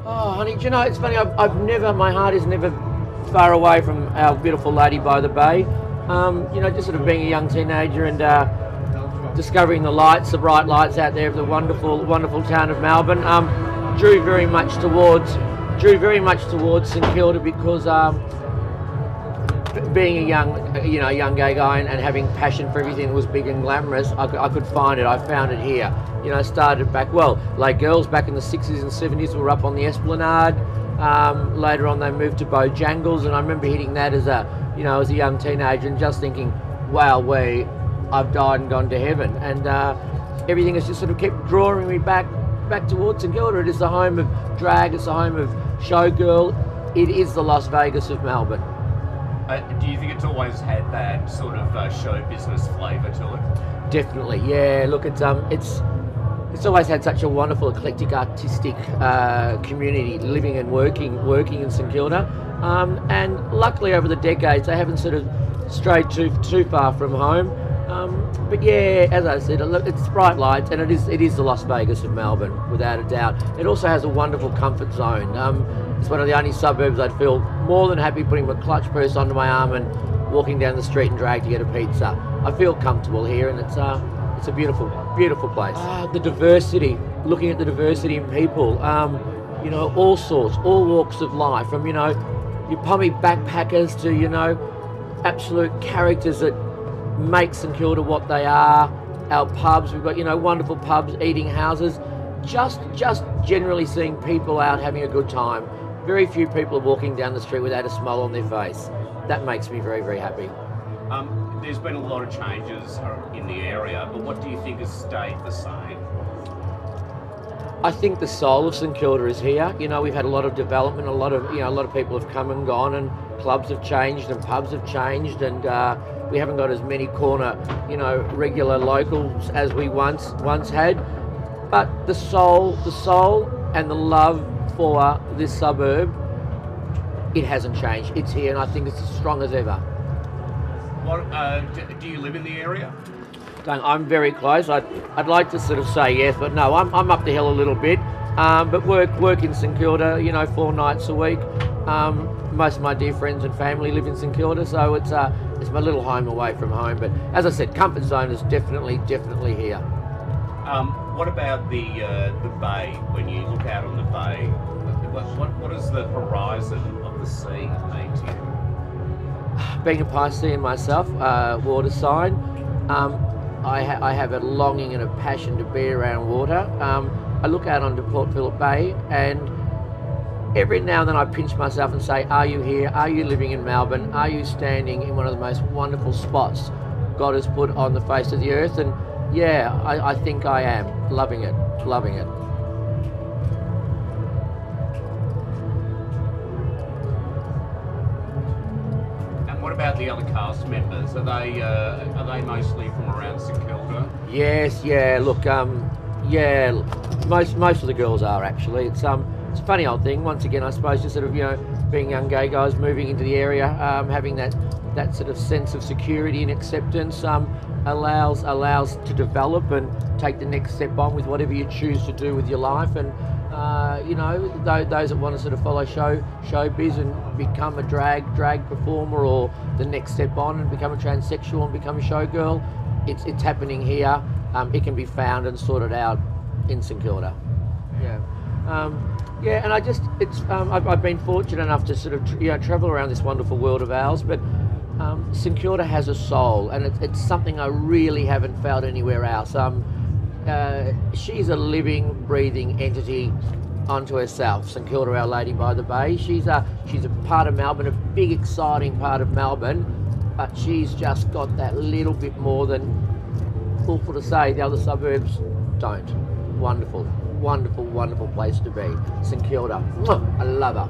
Oh, honey, do you know, it's funny, my heart is never far away from our beautiful Lady by the Bay. You know, just sort of being a young teenager and discovering the lights, the bright lights out there of the wonderful, wonderful town of Melbourne. Drew very much towards St Kilda because being a young gay guy and having passion for everything that was big and glamorous, I could find it. I found it here. You know, started back, well, like girls back in the 60s and 70s were up on the Esplanade. Later on they moved to Bojangles, and I remember hitting that as a young teenager and just thinking, wow, I've died and gone to heaven. And everything has just sort of kept drawing me back towards St Kilda. It is the home of drag, it's the home of showgirl. It is the Las Vegas of Melbourne. Do you think it's always had that sort of show business flavour to it? Definitely, yeah. Look, it's always had such a wonderful, eclectic, artistic community living and working in St Kilda, and luckily over the decades they haven't sort of strayed too far from home. But yeah, as I said, it's bright lights, and it is the Las Vegas of Melbourne, without a doubt. It also has a wonderful comfort zone. It's one of the only suburbs I'd feel more than happy putting my clutch purse under my arm and walking down the street and drag to get a pizza. I feel comfortable here, and it's a beautiful, beautiful place. The diversity, looking at the diversity in people, you know, all sorts, all walks of life, from, you know, your pommy backpackers to, you know, absolute characters that make St Kilda what they are. Our pubs, we've got, you know, wonderful pubs, eating houses, just generally seeing people out having a good time. Very few people are walking down the street without a smile on their face. That makes me very, very happy. There's been a lot of changes in the area, but what do you think has stayed the same? I think the soul of St Kilda is here. You know, we've had a lot of development, a lot of people have come and gone, and clubs have changed and pubs have changed, and we haven't got as many corner, you know, regular locals as we once had. But the soul and the love for this suburb, it hasn't changed. It's here, and I think it's as strong as ever. Do you live in the area? I'm very close. I'd like to sort of say yes, but no, I'm up the hill a little bit. But work in St Kilda, you know, 4 nights a week. Most of my dear friends and family live in St Kilda, so it's my little home away from home. But as I said, comfort zone is definitely here. What about the bay? When you look out on the bay, what is the horizon of the sea mean to you? Being a Piscean myself, water sign, I have a longing and a passion to be around water. I look out onto Port Phillip Bay, and every now and then I pinch myself and say, are you here? Are you living in Melbourne? Are you standing in one of the most wonderful spots God has put on the face of the earth? And yeah, I think I am. Loving it. And what about the other cast members? Are they mostly from around St Kilda? Yes, yeah. Look, yeah. Most of the girls are actually. It's a funny old thing. Once again, I suppose just sort of, you know, being young gay guys moving into the area, having that sort of sense of security and acceptance allows to develop and take the next step on with whatever you choose to do with your life. And you know, those that want to sort of follow showbiz and become a drag performer, or the next step on and become a transsexual and become a showgirl, it's happening here. It can be found and sorted out in St Kilda. Yeah. Yeah, and I've been fortunate enough to sort of travel around this wonderful world of ours, but St Kilda has a soul, and it's something I really haven't felt anywhere else. She's a living, breathing entity unto herself. St Kilda, Our Lady by the Bay. She's a part of Melbourne, a big, exciting part of Melbourne, but she's just got that little bit more than, awful to say, the other suburbs don't. Wonderful, wonderful, wonderful place to be. St Kilda. Mwah, I love her.